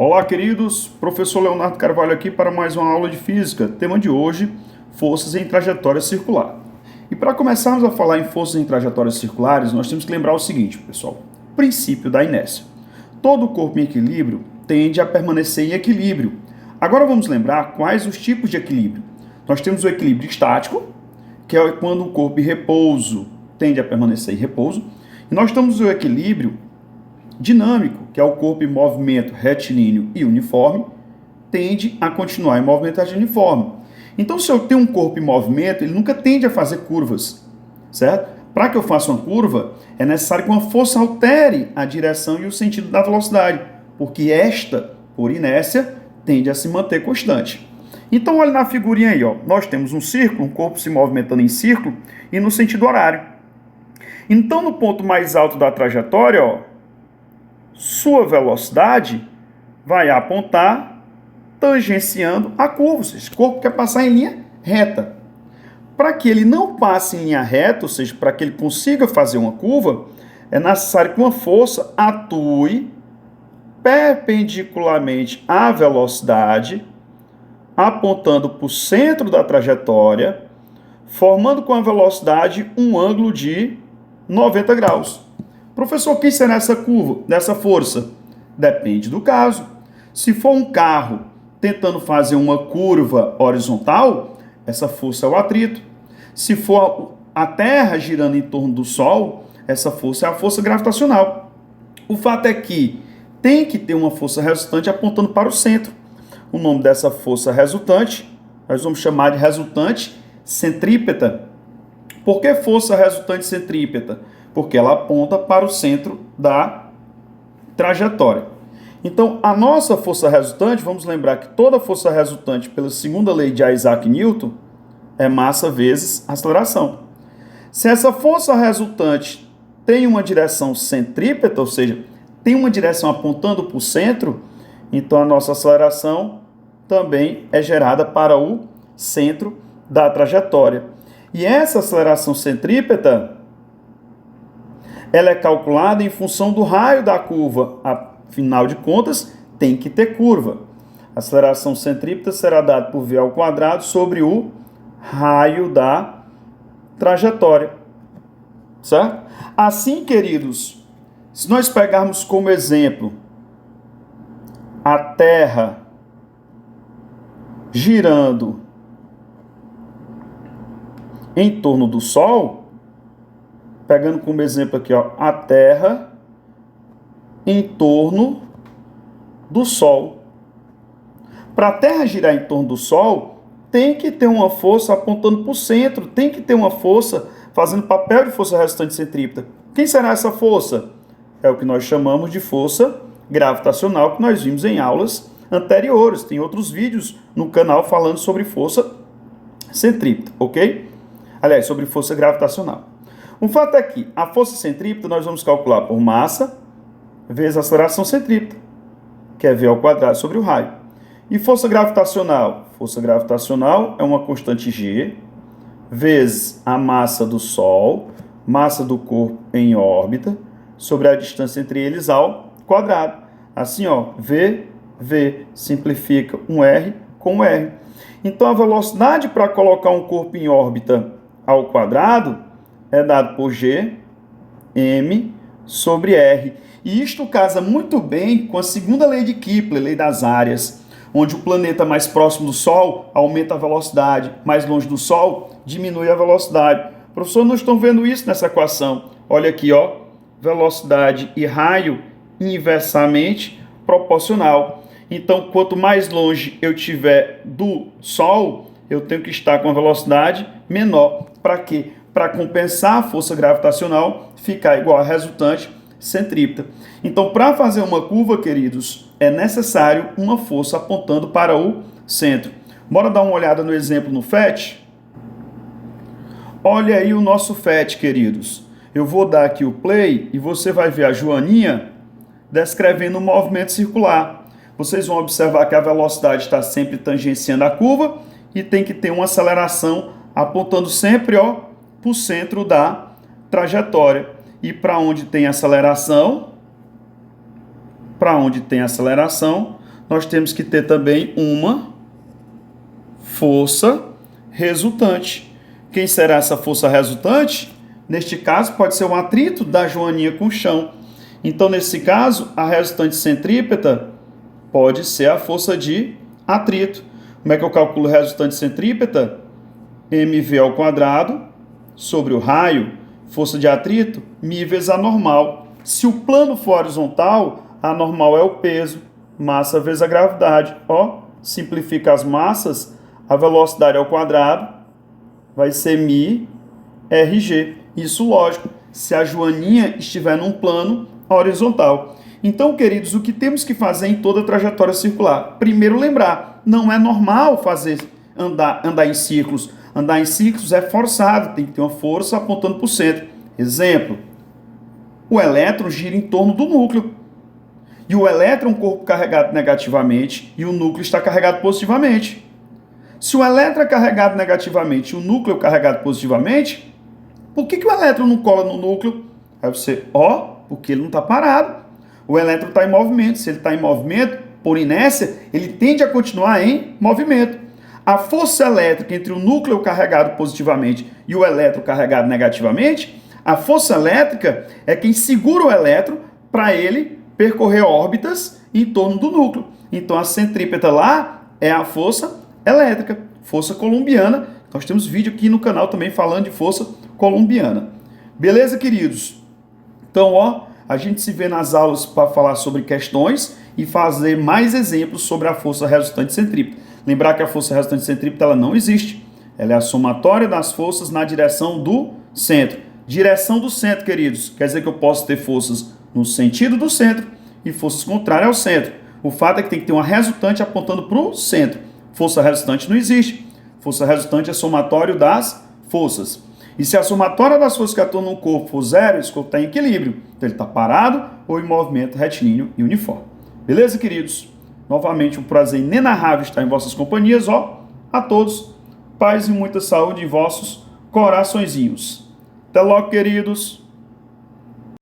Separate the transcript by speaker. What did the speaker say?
Speaker 1: Olá, queridos. Professor Leonardo Carvalho aqui para mais uma aula de física. Tema de hoje, forças em trajetória circular. E para começarmos a falar em forças em trajetórias circulares, nós temos que lembrar o seguinte, pessoal. Princípio da inércia. Todo corpo em equilíbrio tende a permanecer em equilíbrio. Agora vamos lembrar quais os tipos de equilíbrio. Nós temos o equilíbrio estático, que é quando o corpo em repouso tende a permanecer em repouso. E nós temos o equilíbrio dinâmico, que é o corpo em movimento retilíneo e uniforme, tende a continuar em movimento retilíneo e uniforme. Então, se eu tenho um corpo em movimento, ele nunca tende a fazer curvas, certo? Para que eu faça uma curva, é necessário que uma força altere a direção e o sentido da velocidade, porque esta, por inércia, tende a se manter constante. Então, olha na figurinha aí, ó. Nós temos um círculo, um corpo se movimentando em círculo e no sentido horário. Então, no ponto mais alto da trajetória, ó, sua velocidade vai apontar tangenciando a curva, ou seja, o corpo quer passar em linha reta. Para que ele não passe em linha reta, ou seja, para que ele consiga fazer uma curva, é necessário que uma força atue perpendicularmente à velocidade, apontando para o centro da trajetória, formando com a velocidade um ângulo de 90 graus. Professor, quem será essa curva, dessa força? Depende do caso. Se for um carro tentando fazer uma curva horizontal, essa força é o atrito. Se for a Terra girando em torno do Sol, essa força é a força gravitacional. O fato é que tem que ter uma força resultante apontando para o centro. O nome dessa força resultante, nós vamos chamar de resultante centrípeta. Por que força resultante centrípeta? Porque ela aponta para o centro da trajetória. Então, a nossa força resultante, vamos lembrar que toda força resultante, pela segunda lei de Isaac Newton, é massa vezes aceleração. Se essa força resultante tem uma direção centrípeta, ou seja, tem uma direção apontando para o centro, então a nossa aceleração também é gerada para o centro da trajetória. E essa aceleração centrípeta, ela é calculada em função do raio da curva. Afinal de contas, tem que ter curva. A aceleração centrípeta será dada por v ao quadrado sobre o raio da trajetória. Certo? Assim, queridos, se nós pegarmos como exemplo a Terra girando em torno do Sol, pegando como exemplo aqui, ó, a Terra em torno do Sol. Para a Terra girar em torno do Sol, tem que ter uma força apontando para o centro, tem que ter uma força fazendo papel de força resultante centrípeta. Quem será essa força? É o que nós chamamos de força gravitacional, que nós vimos em aulas anteriores. Tem outros vídeos no canal falando sobre força centrípeta, ok? Aliás, sobre força gravitacional. O fato é que a força centrípeta nós vamos calcular por massa vezes a aceleração centrípeta, que é v ao quadrado sobre o raio. E força gravitacional? Força gravitacional é uma constante g vezes a massa do Sol, massa do corpo em órbita, sobre a distância entre eles ao quadrado. Assim, ó, v, simplifica um r com um r. Então, a velocidade para colocar um corpo em órbita ao quadrado é dado por g, m, sobre r. E isto casa muito bem com a segunda lei de Kepler, lei das áreas, onde o planeta mais próximo do Sol aumenta a velocidade, mais longe do Sol diminui a velocidade. Professor, não estão vendo isso nessa equação. Olha aqui, ó, velocidade e raio inversamente proporcional. Então, quanto mais longe eu estiver do Sol, eu tenho que estar com a velocidade menor. Para quê? Para compensar a força gravitacional, ficar igual a resultante centrípeta. Então, para fazer uma curva, queridos, é necessário uma força apontando para o centro. Bora dar uma olhada no exemplo no FET? Olha aí o nosso FET, queridos. Eu vou dar aqui o play e você vai ver a Joaninha descrevendo um movimento circular. Vocês vão observar que a velocidade está sempre tangenciando a curva e tem que ter uma aceleração apontando sempre, ó, para o centro da trajetória. E para onde tem aceleração, nós temos que ter também uma força resultante. Quem será essa força resultante? Neste caso, pode ser o atrito da joaninha com o chão. Então, nesse caso, a resultante centrípeta pode ser a força de atrito. Como é que eu calculo a resultante centrípeta? mv ao quadrado sobre o raio, força de atrito, μ vezes a normal. Se o plano for horizontal, a normal é o peso, massa vezes a gravidade. Ó, simplifica as massas, a velocidade ao quadrado vai ser μ rg. Isso, lógico, se a joaninha estiver num plano horizontal. Então, queridos, o que temos que fazer em toda a trajetória circular? Primeiro, lembrar, não é normal andar em círculos. Andar em círculos é forçado, tem que ter uma força apontando para o centro. Exemplo, o elétron gira em torno do núcleo. E o elétron é um corpo carregado negativamente e o núcleo está carregado positivamente. Se o elétron é carregado negativamente e o núcleo é carregado positivamente, por que o elétron não cola no núcleo? Aí você, porque ele não está parado. O elétron está em movimento. Se ele está em movimento, por inércia, ele tende a continuar em movimento. A força elétrica entre o núcleo carregado positivamente e o elétron carregado negativamente, a força elétrica é quem segura o elétron para ele percorrer órbitas em torno do núcleo. Então a centrípeta lá é a força elétrica, força coulombiana. Nós temos vídeo aqui no canal também falando de força coulombiana. Beleza, queridos? Então, a gente se vê nas aulas para falar sobre questões e fazer mais exemplos sobre a força resultante centrípeta. Lembrar que a força resultante centrípeta ela não existe. Ela é a somatória das forças na direção do centro. Direção do centro, queridos, quer dizer que eu posso ter forças no sentido do centro e forças contrárias ao centro. O fato é que tem que ter uma resultante apontando para o centro. Força resultante não existe. Força resultante é somatório das forças. E se a somatória das forças que atuam no corpo for zero, esse corpo está em equilíbrio. Então ele está parado ou em movimento retilíneo e uniforme. Beleza, queridos? Novamente, um prazer inenarrável estar em vossas companhias. A todos, paz e muita saúde em vossos coraçõezinhos. Até logo, queridos.